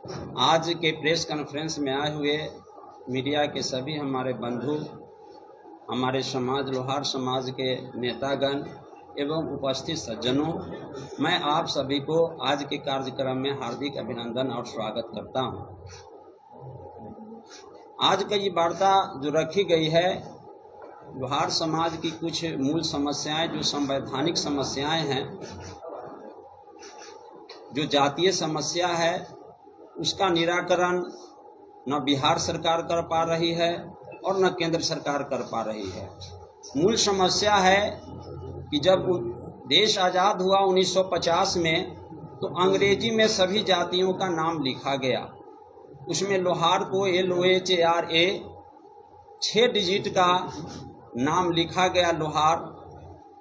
आज के press conference में आए हुए मीडिया के सभी हमारे बंधु, हमारे समाज लोहार समाज के नेतागण एवं उपस्थित सज्जनों, मैं आप सभी को आज के कार्यक्रम में हार्दिक अभिनंदन और स्वागत करता हूं। आज का ये वार्ता जो रखी गई है, लोहार समाज की कुछ मूल समस्याएं जो संवैधानिक समस्याएं हैं, जो जातीय समस्या है, उसका निराकरण न बिहार सरकार कर पा रही है और न केंद्र सरकार कर पा रही है। मूल समस्या है कि जब देश आज़ाद हुआ 1950 में, तो अंग्रेजी में सभी जातियों का नाम लिखा गया। उसमें लोहार को LOHARA 6 डिजिट का नाम लिखा गया लोहार।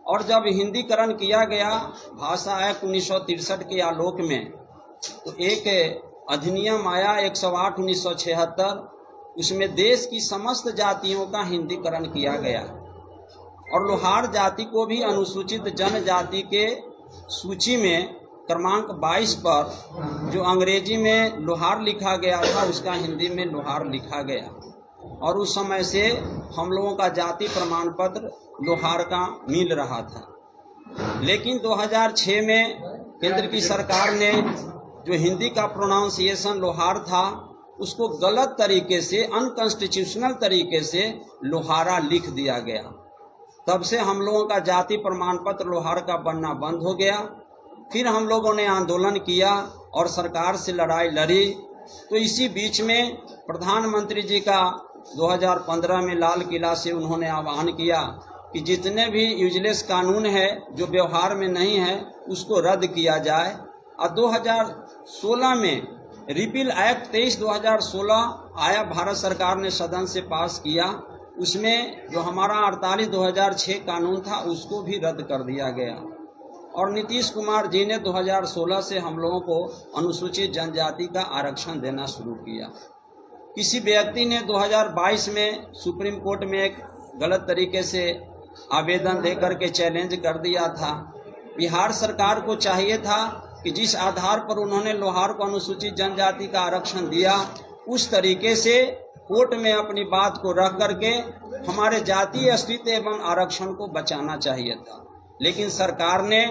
और जब हिंदीकरण किया गया भाषा एक्ट 1963 के आलोक में, तो एक अधिनियम आया 108/1976, उसमें देश की समस्त जातियों का हिंदीकरण किया गया और लोहार जाति को भी अनुसूचित जनजाति के सूची में क्रमांक 22 पर जो अंग्रेजी में लोहार लिखा गया था, उसका हिंदी में लोहार लिखा गया। और उस समय से हम लोगों का जाति प्रमाण पत्र लोहार का मिल रहा था। लेकिन 2006 में केंद्र की सरकार ने जो हिंदी का प्रोनाउंसिएशन लोहार था, उसको गलत तरीके से, अनकॉन्स्टिट्यूशनल तरीके से लोहारा लिख दिया गया। तब से हम लोगों का जाति प्रमाण पत्र लोहार का बनना बंद हो गया। फिर हम लोगों ने आंदोलन किया और सरकार से लड़ाई लड़ी। तो इसी बीच में प्रधानमंत्री जी का 2015 में लाल किला से उन्होंने आह्वान किया कि जितने भी यूजलेस कानून है जो व्यवहार में नहीं है, उसको रद्द किया जाए। और 2016 में रिपील एक्ट 23/2016 आया, भारत सरकार ने सदन से पास किया। उसमें जो हमारा 48/2006 कानून था, उसको भी रद्द कर दिया गया। और नीतीश कुमार जी ने 2016 से हम लोगों को अनुसूचित जनजाति का आरक्षण देना शुरू किया। किसी व्यक्ति ने 2022 में सुप्रीम कोर्ट में एक गलत तरीके से आवेदन देकर के चैलेंज कर दिया था। बिहार सरकार को चाहिए था कि जिस आधार पर उन्होंने लोहार को अनुसूचित जनजाति का आरक्षण दिया, उस तरीके से कोर्ट में अपनी बात को रख करके हमारे जातीय अस्तित्व एवं आरक्षण को बचाना चाहिए था। लेकिन सरकार ने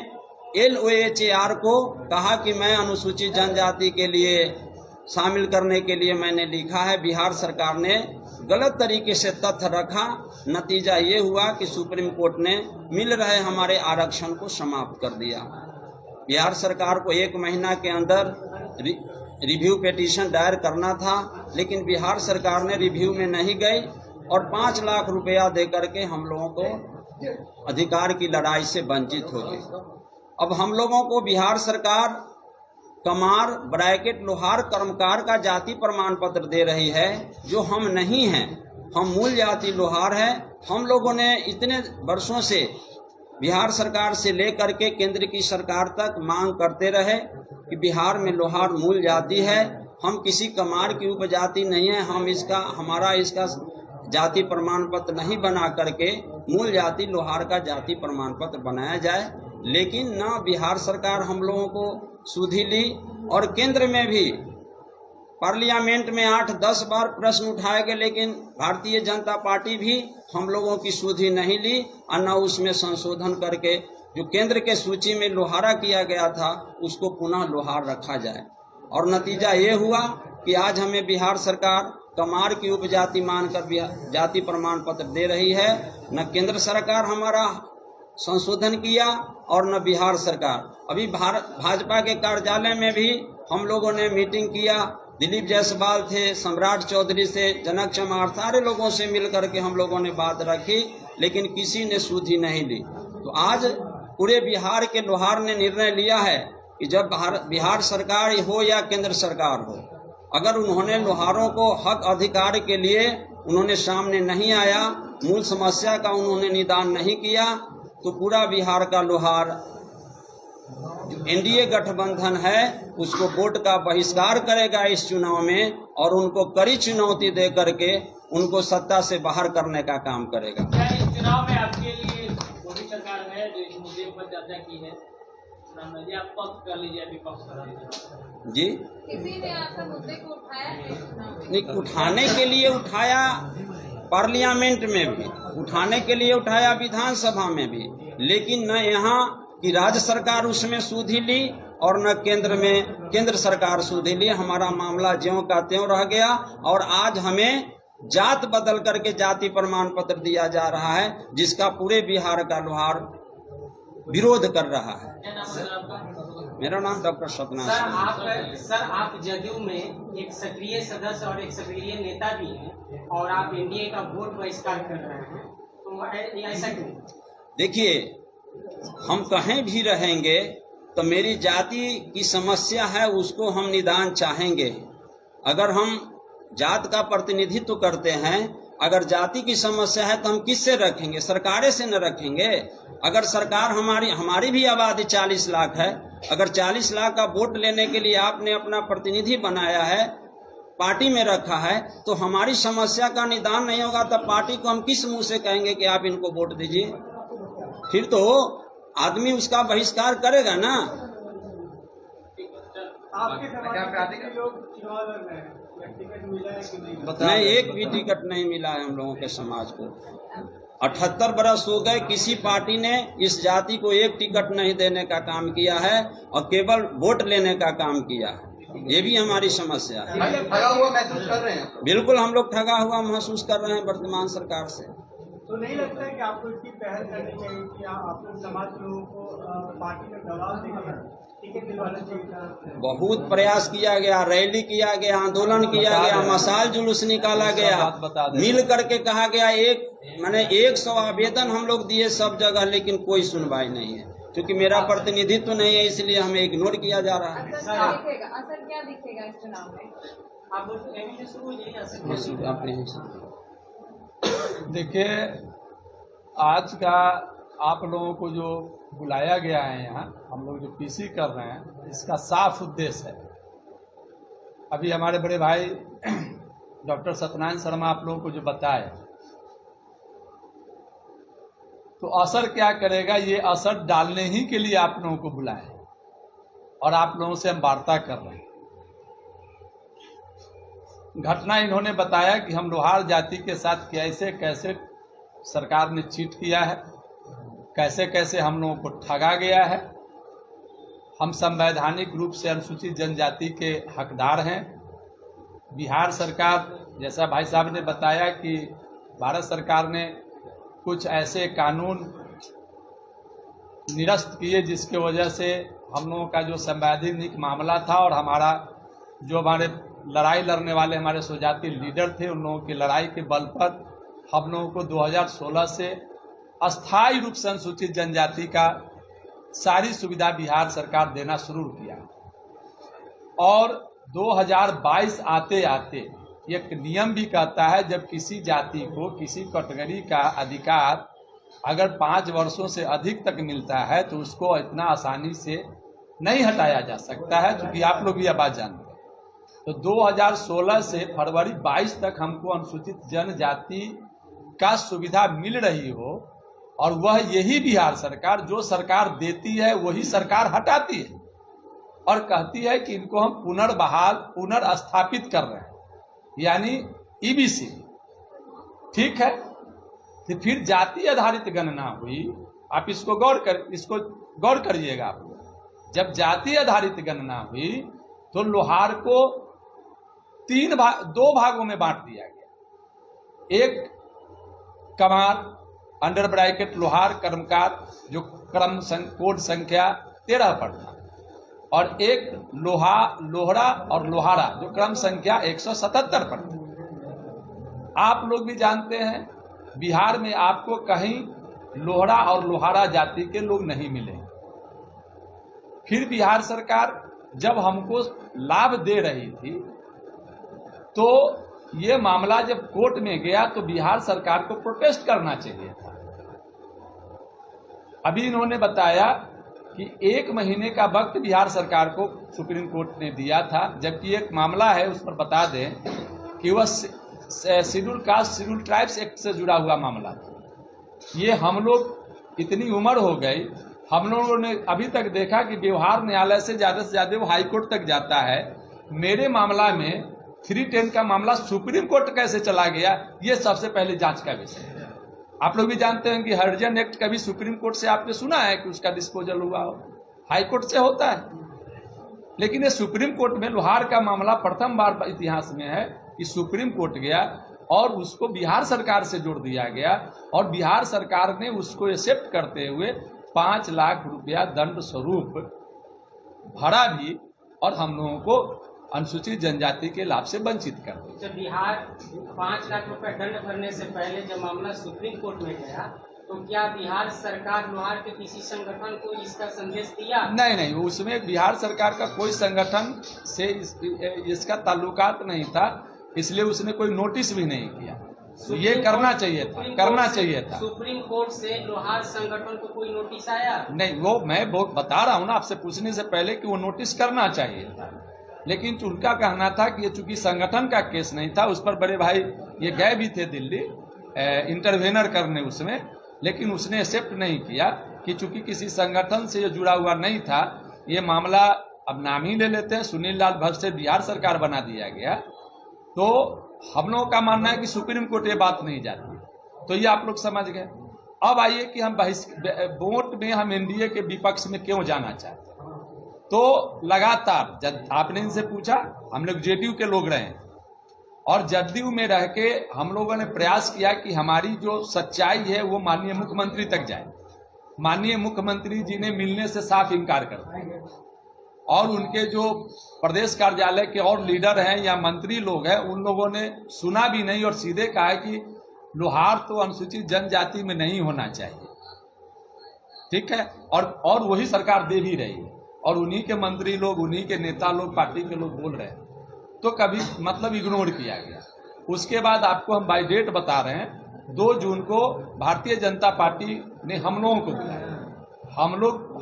LOHAR को कहा कि मैं अनुसूचित जनजाति के लिए शामिल करने के लिए मैंने लिखा है। बिहार सरकार ने गलत तरीके से तथ्य रखा। नतीजा ये हुआ कि सुप्रीम कोर्ट ने मिल रहे हमारे आरक्षण को समाप्त कर दिया। बिहार सरकार को 1 महीना के अंदर रिव्यू पिटीशन दायर करना था, लेकिन बिहार सरकार ने रिव्यू में नहीं गई और 5 लाख रुपया देकर के हम लोगों को अधिकार की लड़ाई से वंचित हो गई। अब हम लोगों को बिहार सरकार कमार ब्रैकेट लोहार कर्मकार का जाति प्रमाण पत्र दे रही है, जो हम नहीं हैं। हम मूल जाति लोहार है। हम लोगों ने इतने वर्षों से बिहार सरकार से लेकर के केंद्र की सरकार तक मांग करते रहे कि बिहार में लोहार मूल जाति है, हम किसी कमार की उपजाति नहीं है, हमारा इसका जाति प्रमाण पत्र नहीं बना करके मूल जाति लोहार का जाति प्रमाण पत्र बनाया जाए। लेकिन न बिहार सरकार हम लोगों को सुधि ली और केंद्र में भी पार्लियामेंट में 8-10 बार प्रश्न उठाए गए, लेकिन भारतीय जनता पार्टी भी हम लोगों की सुधि नहीं ली और न उसमें संशोधन करके जो केंद्र के सूची में लोहारा किया गया था, उसको पुनः लोहार रखा जाए। और नतीजा ये हुआ कि आज हमें बिहार सरकार कमार की उपजाति मानकर जाति प्रमाण पत्र दे रही है। न केंद्र सरकार हमारा संशोधन किया और न बिहार सरकार। अभी भाजपा के कार्यालय में भी हम लोगों ने मीटिंग किया। दिलीप जायसवाल थे, सम्राट चौधरी से, जनक चमार, सारे लोगों से मिलकर के हम लोगों ने बात रखी, लेकिन किसी ने सुधि नहीं ली। तो आज पूरे बिहार के लोहार ने निर्णय लिया है कि जब बिहार सरकार हो या केंद्र सरकार हो, अगर उन्होंने लोहारों को हक अधिकार के लिए उन्होंने सामने नहीं आया, मूल समस्या का उन्होंने निदान नहीं किया, तो पूरा बिहार का लोहार जो NDA गठबंधन है उसको वोट का बहिष्कार करेगा इस चुनाव में और उनको कड़ी चुनौती दे करके उनको सत्ता से बाहर करने का काम करेगा। क्या इस चुनाव में आपके लिए मोदी सरकार है जो इस मुद्दे पर चर्चा की है? आप पक्ष कर लीजिए, विपक्ष कर लीजिए। जी, किसी ने आपका मुद्दा मुद्दे को उठाया है चुनाव में? नहीं, उठाने के लिए उठाया पार्लियामेंट में भी, उठाने के लिए उठाया विधानसभा में भी, लेकिन न यहाँ की राज्य सरकार उसमें सुधि ली और न केंद्र सरकार सुधि ली। हमारा मामला ज्यों का त्यों रह गया और आज हमें जात बदल करके जाति प्रमाण पत्र दिया जा रहा है, जिसका पूरे बिहार का लोहार विरोध कर रहा है। क्या नाम है आपका? मेरा नाम डॉक्टर सत्यनारायण। सर आप जदयू में एक सक्रिय सदस्य और एक सक्रिय नेता भी हैं और आप एनडीए का वोट बहिष्कार कर रहे हैं, तो ऐसा क्यों? देखिए, हम कहीं भी रहेंगे तो मेरी जाति की समस्या है, उसको हम निदान चाहेंगे। अगर हम जात का प्रतिनिधित्व करते हैं, अगर जाति की समस्या है तो हम किससे रखेंगे? सरकारें से न रखेंगे। अगर सरकार हमारी भी आबादी 40 लाख है, अगर 40 लाख का वोट लेने के लिए आपने अपना प्रतिनिधि बनाया है, पार्टी में रखा है, तो हमारी समस्या का निदान नहीं होगा तो पार्टी को हम किस मुंह से कहेंगे कि आप इनको वोट दीजिए? फिर तो आदमी उसका बहिष्कार करेगा ना। आपके समाज के लोग चुनाव लड़ रहे हैं, टिकट मिला है कि नहीं? नहीं, एक भी टिकट नहीं मिला है हम लोगों के समाज को। 78 बरस हो गए, किसी पार्टी ने इस जाति को एक टिकट नहीं देने का काम किया है और केवल वोट लेने का काम किया है। ये भी हमारी समस्या है। ठगा हुआ महसूस कर रहे हैं? बिल्कुल हम लोग ठगा हुआ महसूस कर रहे हैं वर्तमान सरकार से। तो नहीं लगता है कि आपको इसकी पहल करनी चाहिए कि आप समाज के लोगों को पार्टी में दबाव देकर टिकट दिलवाना चाहिए? बहुत प्रयास किया गया, रैली किया गया, आंदोलन किया गया, मसाल जुलूस निकाला गया, मिल करके कहा गया, 100 आवेदन हम लोग दिए सब जगह, लेकिन कोई सुनवाई नहीं है। क्योंकि मेरा प्रतिनिधित्व नहीं है, इसलिए हमें इग्नोर किया जा रहा है। असर क्या दिखेगा इस चुनाव में? देखिए, आज का आप लोगों को जो बुलाया गया है यहाँ, हम लोग जो पीसी कर रहे हैं, इसका साफ उद्देश्य है, अभी हमारे बड़े भाई डॉक्टर सत्यनारायण शर्मा आप लोगों को जो बताए, तो असर क्या करेगा, ये असर डालने ही के लिए आप लोगों को बुलाए और आप लोगों से हम वार्ता कर रहे हैं। घटना इन्होंने बताया कि हम लोहार जाति के साथ कैसे कैसे सरकार ने चीट किया है, कैसे कैसे हम लोगों को ठगा गया है। हम संवैधानिक रूप से अनुसूचित जनजाति के हकदार हैं। बिहार सरकार, जैसा भाई साहब ने बताया कि भारत सरकार ने कुछ ऐसे कानून निरस्त किए जिसके वजह से हम लोगों का जो संवैधानिक मामला था और हमारा जो हमारे लड़ाई लड़ने वाले हमारे स्वजाति लीडर थे, उन लोगों की लड़ाई के बल पर हम लोगों को 2016 से अस्थायी रूप से अनुसूचित जनजाति का सारी सुविधा बिहार सरकार देना शुरू किया और 2022 आते आते एक नियम भी कहता है, जब किसी जाति को किसी कैटेगरी का अधिकार अगर 5 वर्षों से अधिक तक मिलता है तो उसको इतना आसानी से नहीं हटाया जा सकता है, क्योंकि आप लोग यह बात जानते हैं। तो 2016 से फरवरी 22 तक हमको अनुसूचित जनजाति का सुविधा मिल रही हो और वह यही बिहार सरकार जो सरकार देती है वही सरकार हटाती है और कहती है कि इनको हम पुनर्स्थापित कर रहे हैं, यानी ईबीसी। ठीक है, तो फिर जाति आधारित गणना हुई। आप इसको गौर करिएगा। आप जब जाति आधारित गणना हुई तो लोहार को 2 भागों में बांट दिया गया। एक कमार अंडर ब्रैकेट लोहार कर्मकार जो कोड संख्या 13 पर था, और एक लोहरा और लोहारा जो क्रम संख्या 177 पर था। आप लोग भी जानते हैं बिहार में आपको कहीं लोहरा और लोहारा जाति के लोग नहीं मिले। फिर बिहार सरकार जब हमको लाभ दे रही थी तो ये मामला जब कोर्ट में गया तो बिहार सरकार को प्रोटेस्ट करना चाहिए था। अभी इन्होंने बताया कि 1 महीने का वक्त बिहार सरकार को सुप्रीम कोर्ट ने दिया था, जबकि एक मामला है उस पर बता दें कि वह schedule caste schedule tribes act से जुड़ा हुआ मामला था। ये हम लोग इतनी उम्र हो गई, हम लोगों ने अभी तक देखा कि व्यवहार न्यायालय से ज्यादा वो हाई कोर्ट तक जाता है, मेरे मामला में 310 का मामला सुप्रीम कोर्ट कैसे चला गया, ये सबसे पहले जांच का विषय है। आप लोग भी जानते हैं कि हरिजन एक्ट कभी सुप्रीम कोर्ट से आपने सुना है कि उसका डिस्पोजल हुआ हो? हाई कोर्ट से होता है, लेकिन ये सुप्रीम कोर्ट में लोहार का मामला प्रथम बार इतिहास में है कि सुप्रीम कोर्ट गया और उसको बिहार सरकार से जोड़ दिया गया और बिहार सरकार ने उसको एक्सेप्ट करते हुए 5 लाख रुपया दंड स्वरूप भरा भी और हम लोगों को अनुसूचित जनजाति के लाभ से वंचित कर दिया। जब बिहार 5 लाख रुपए दंड भरने से पहले जब मामला सुप्रीम कोर्ट में गया तो क्या बिहार सरकार लोहार के किसी संगठन को इसका संदेश दिया? नहीं, उसमें बिहार सरकार का कोई संगठन से इसका ताल्लुकात नहीं था, इसलिए उसने कोई नोटिस भी नहीं किया। ये करना चाहिए था। सुप्रीम कोर्ट से लोहार संगठन को कोई नोटिस आया? नहीं, वो मैं बहुत बता रहा हूँ ना आपसे पूछने से पहले कि वो नोटिस करना चाहिए था, लेकिन उनका कहना था कि ये चूंकि संगठन का केस नहीं था, उस पर बड़े भाई ये गए भी थे दिल्ली इंटरवेनर करने उसमें, लेकिन उसने एक्सेप्ट नहीं किया कि चूंकि किसी संगठन से ये जुड़ा हुआ नहीं था, ये मामला अब नाम ही ले लेते हैं, सुनील लाल भट्ट से बिहार सरकार बना दिया गया। तो हम लोगों का मानना है कि सुप्रीम कोर्ट ये बात नहीं जाती, तो ये आप लोग समझ गए। अब आइए कि हम वोट में हम एनडीए के विपक्ष में क्यों जाना चाहते हैं। तो लगातार जब आपने इनसे पूछा, हम लोग जेडीयू के लोग रहे और जदयू में रह के हम लोगों ने प्रयास किया कि हमारी जो सच्चाई है वो माननीय मुख्यमंत्री तक जाए। माननीय मुख्यमंत्री जी ने मिलने से साफ इनकार कर दिया और उनके जो प्रदेश कार्यालय के और लीडर हैं या मंत्री लोग हैं उन लोगों ने सुना भी नहीं और सीधे कहा कि लोहार तो अनुसूचित जनजाति में नहीं होना चाहिए। ठीक है, और वही सरकार दे भी रही है और उन्हीं के मंत्री लोग, उन्हीं के नेता लोग, पार्टी के लोग बोल रहे हैं, तो कभी मतलब इग्नोर किया गया। उसके बाद आपको हम बाय डेट बता रहे हैं, 2 जून को भारतीय जनता पार्टी ने हम लोगों को बुलाया।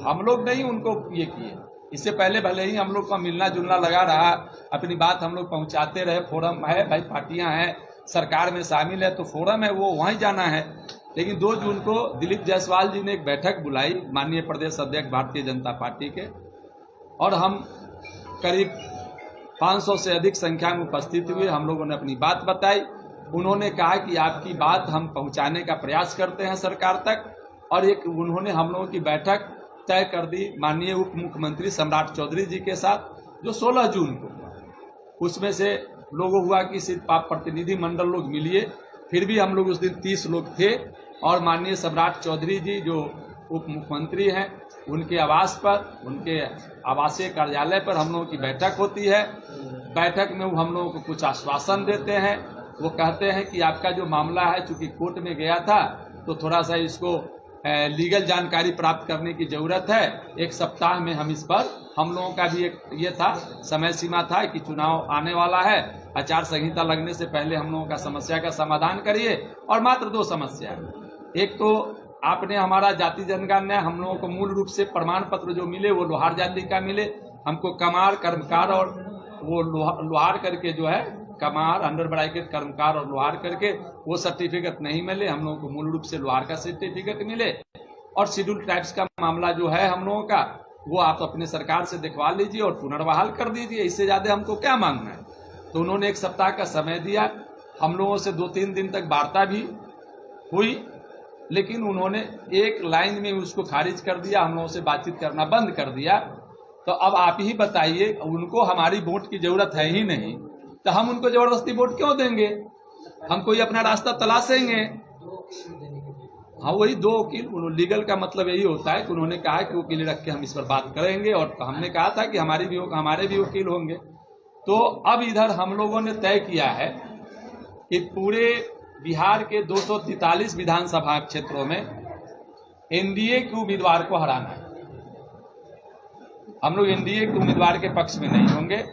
हम लोग नहीं उनको ये किए, इससे पहले भले ही हम लोग का मिलना जुलना लगा रहा, अपनी बात हम लोग पहुंचाते रहे, फोरम है भाई, पार्टियां हैं, सरकार में शामिल है तो फोरम है वो वहीं जाना है। लेकिन 2 जून को दिलीप जायसवाल जी ने एक बैठक बुलाई माननीय प्रदेश अध्यक्ष भारतीय जनता पार्टी के, और हम करीब 500 से अधिक संख्या में उपस्थित हुए। हम लोगों ने अपनी बात बताई, उन्होंने कहा कि आपकी बात हम पहुंचाने का प्रयास करते हैं सरकार तक, और एक उन्होंने हम लोगों की बैठक तय कर दी माननीय उप मुख्यमंत्री सम्राट चौधरी जी के साथ, जो 16 जून को हुआ। उसमें से लोगों हुआ कि सिर्फ आप प्रतिनिधि मंडल लोग मिलिए, फिर भी हम लोग उस दिन 30 लोग थे और माननीय सम्राट चौधरी जी जो उप मुख्यमंत्री हैं उनके आवास पर, उनके आवासीय कार्यालय पर हम लोगों की बैठक होती है। बैठक में वो हम लोगों को कुछ आश्वासन देते हैं। वो कहते हैं कि आपका जो मामला है चूंकि कोर्ट में गया था तो थोड़ा सा इसको लीगल जानकारी प्राप्त करने की जरूरत है, 1 सप्ताह में हम इस पर, हम लोगों का भी एक ये था समय सीमा था कि चुनाव आने वाला है, आचार संहिता लगने से पहले हम लोगों का समस्या का समाधान करिए। और मात्र 2 समस्या, एक तो आपने हमारा जाति जनगणना, हम लोगों को मूल रूप से प्रमाण पत्र जो मिले वो लोहार जाति का मिले, हमको कमार, कर्मकार और वो लोहार करके जो है कमार, अंडर ब्रैकेट कर्मकार और लोहार करके वो सर्टिफिकेट नहीं मिले। हम लोगों को मूल रूप से लोहार का सर्टिफिकेट मिले। और शेड्यूल ट्राइब्स का मामला जो है हम लोगों का, वो आप अपने सरकार से दिखवा लीजिए और पुनर्बहाल कर दीजिए, इससे ज्यादा हमको क्या मांगना है। तो उन्होंने 1 सप्ताह का समय दिया। हम लोगों से 2-3 दिन तक वार्ता भी हुई, लेकिन उन्होंने एक लाइन में उसको खारिज कर दिया, हम लोगों से बातचीत करना बंद कर दिया। तो अब आप ही बताइए, उनको हमारी वोट की जरूरत है ही नहीं तो हम उनको जबरदस्ती वोट क्यों देंगे? हम कोई अपना रास्ता तलाशेंगे। हाँ, वही 2 वकील, लीगल का मतलब यही होता है कि उन्होंने कहा कि वकील रख के हम इस पर बात करेंगे, और हमने कहा था कि हमारे भी वकील होंगे। तो अब इधर हम लोगों ने तय किया है कि पूरे बिहार के 243 विधानसभा क्षेत्रों में एनडीए के उम्मीदवार को हराना है। हम लोग एनडीए के उम्मीदवार के पक्ष में नहीं होंगे।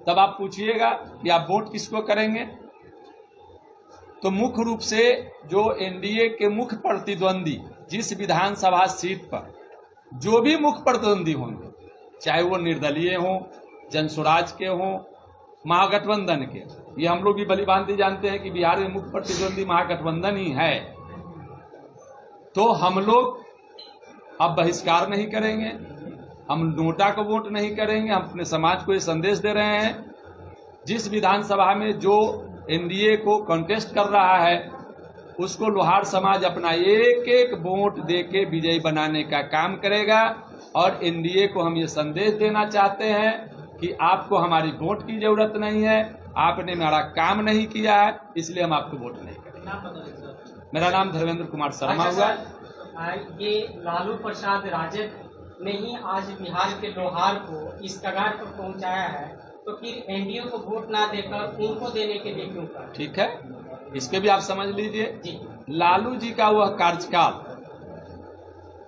तब आप पूछिएगा कि आप वोट किसको करेंगे, तो मुख्य रूप से जो एनडीए के मुख्य प्रतिद्वंदी, जिस विधानसभा सीट पर जो भी मुख्य प्रतिद्वंदी होंगे, चाहे वो निर्दलीय हों, जनसुराज के हों, महागठबंधन के, ये हम लोग भी भलीभांति जानते हैं कि बिहार में मुख्य प्रतिद्वंदी महागठबंधन ही है, तो हम लोग अब बहिष्कार नहीं करेंगे। हम नोटा को वोट नहीं करेंगे। हम अपने समाज को ये संदेश दे रहे हैं, जिस विधानसभा में जो एनडीए को कंटेस्ट कर रहा है उसको लोहार समाज अपना एक एक वोट देके विजयी बनाने का काम करेगा। और एनडीए को हम ये संदेश देना चाहते हैं कि आपको हमारी वोट की जरूरत नहीं है, आपने हमारा काम नहीं किया है, इसलिए हम आपको वोट नहीं करेंगे। मेरा नाम धर्मेंद्र कुमार शर्मा हुआ। ये लालू प्रसाद राजद ने ही आज बिहार के लोहार को इस कगार पर पहुंचाया है, तो फिर एनडीए को वोट ना देकर उनको देने के लिए क्यों कहा? ठीक है, इसके भी आप समझ लीजिए। लालू जी का वह कार्यकाल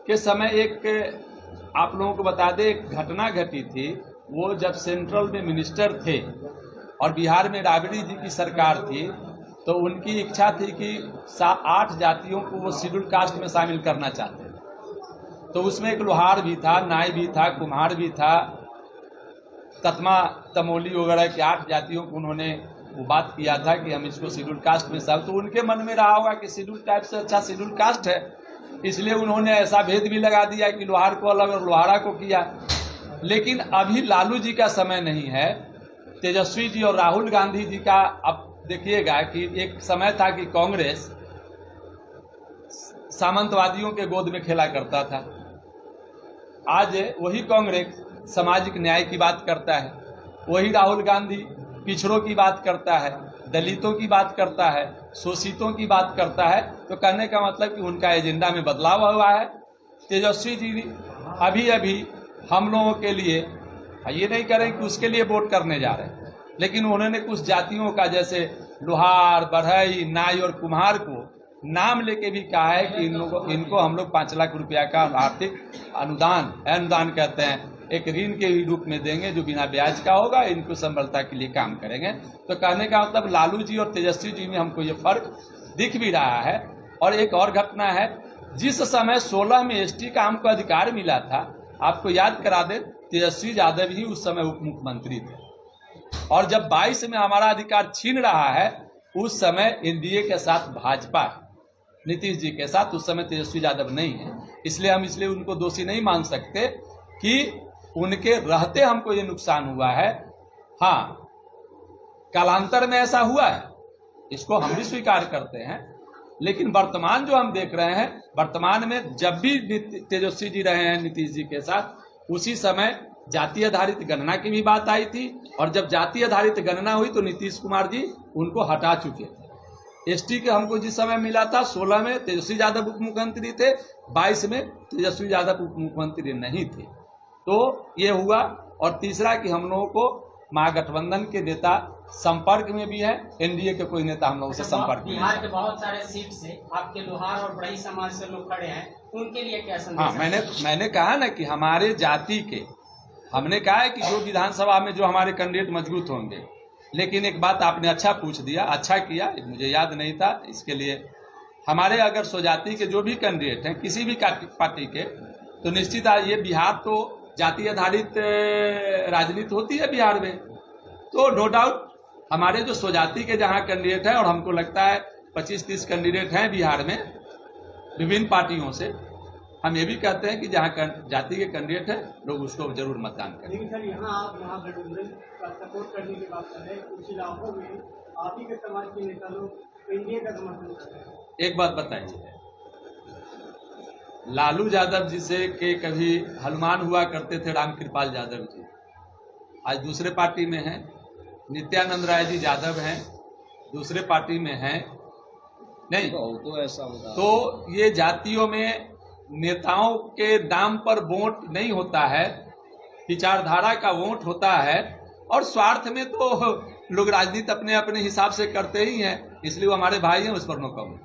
के समय एक आप लोगों को बता दें, एक घटना घटी थी। वो जब सेंट्रल में मिनिस्टर थे और बिहार में राबड़ी जी की सरकार थी, तो उनकी इच्छा थी कि 8 जातियों को वो शेड्यूल कास्ट में शामिल करना चाहते थे। तो उसमें एक लोहार भी था, नाई भी था, कुम्हार भी था, ततमा तमोली वगैरह की 8 जातियों को उन्होंने वो बात किया था कि हम इसको शेड्यूल कास्ट में सब। तो उनके मन में रहा होगा कि शेड्यूल टाइप से अच्छा शेड्यूल कास्ट है, इसलिए उन्होंने ऐसा भेद भी लगा दिया कि लोहार को अलग और लोहारा को किया। लेकिन अभी लालू जी का समय नहीं है, तेजस्वी जी और राहुल गांधी जी का। अब देखिएगा कि एक समय था कि कांग्रेस सामंतवादियों के गोद में खेला करता था, आज वही कांग्रेस सामाजिक न्याय की बात करता है, वही राहुल गांधी पिछड़ों की बात करता है, दलितों की बात करता है, शोषितों की बात करता है। तो कहने का मतलब कि उनका एजेंडा में बदलाव हुआ है। तेजस्वी जी अभी अभी हम लोगों के लिए ये नहीं करें कि उसके लिए वोट करने जा रहे हैं, लेकिन उन्होंने कुछ जातियों का जैसे लोहार, बढ़ई, नाई और कुम्हार को नाम लेके भी कहा है कि इनको हम लोग 5 लाख रुपया का आर्थिक अनुदान कहते हैं, एक ऋण के रूप में देंगे जो बिना ब्याज का होगा, इनको संबलता के लिए काम करेंगे। तो कहने का मतलब लालू जी और तेजस्वी जी में हमको ये फर्क दिख भी रहा है। और एक और घटना है, जिस समय 16 में एसटी का हमको अधिकार मिला था, आपको याद करा दे, तेजस्वी यादव ही उस समय उप मुख्यमंत्री थे। और जब 22 में हमारा अधिकार छीन रहा है, उस समय एनडीए के साथ भाजपा, नीतीश जी के साथ, उस समय तेजस्वी यादव नहीं है। इसलिए उनको दोषी नहीं मान सकते कि उनके रहते हमको ये नुकसान हुआ है। हाँ, कालांतर में ऐसा हुआ है, इसको हम भी स्वीकार करते हैं। लेकिन वर्तमान जो हम देख रहे हैं, वर्तमान में जब भी तेजस्वी जी रहे हैं नीतीश जी के साथ, उसी समय जाति आधारित गणना की भी बात आई थी। और जब जाति आधारित गणना हुई तो नीतीश कुमार जी उनको हटा चुके थे। एसटी के हमको जिस समय मिला था, 16 में तेजस्वी यादव उप मुख्यमंत्री थे, 22 में तेजस्वी यादव उप मुख्यमंत्री नहीं थे। तो ये हुआ। और तीसरा कि हम लोगों को महागठबंधन के नेता संपर्क में भी है, एनडीए के कोई नेता हम लोगों से संपर्क में। बिहार के बहुत सारे सीट से आपके लोहार और बढ़ई समाज से लोग खड़े हैं, उनके लिए क्या संदेश? हाँ, मैंने कहा ना कि हमारे जाति के, हमने कहा है कि जो विधानसभा में जो हमारे कैंडिडेट मजबूत होंगे। लेकिन एक बात आपने अच्छा पूछ दिया, अच्छा किया, मुझे याद नहीं था, इसके लिए हमारे अगर स्वजाति के जो भी कैंडिडेट हैं किसी भी पार्टी के, तो निश्चित ये बिहार तो जाति आधारित राजनीति होती है बिहार में, तो नो डाउट हमारे जो स्वजाति के जहां कैंडिडेट हैं, और हमको लगता है 25-30 कैंडिडेट हैं बिहार में विभिन्न पार्टियों से, हम ये भी कहते हैं कि जहां जाति के कैंडिडेट हैं लोग उसको जरूर मतदान करें। लेकिन सर यहाँ आप महागठबंधन का सपोर्ट करने की बात कर रहे हैं, कुछ इलाकों में आप ही के समाज के नेता लोग एनडीए का समर्थन करते हैं। एक बात बताइए, लालू यादव जी से के कभी हनुमान हुआ करते थे रामकृपाल यादव जी, आज दूसरे पार्टी में हैं। नित्यानंद राय जी यादव हैं, दूसरे पार्टी में हैं। नहीं तो ऐसा होगा। तो ये जातियों में नेताओं के नाम पर वोट नहीं होता है, विचारधारा का वोट होता है। और स्वार्थ में तो लोग राजनीति अपने अपने हिसाब से करते ही हैं, इसलिए वो हमारे भाई हैं, उस पर नो कमेंट।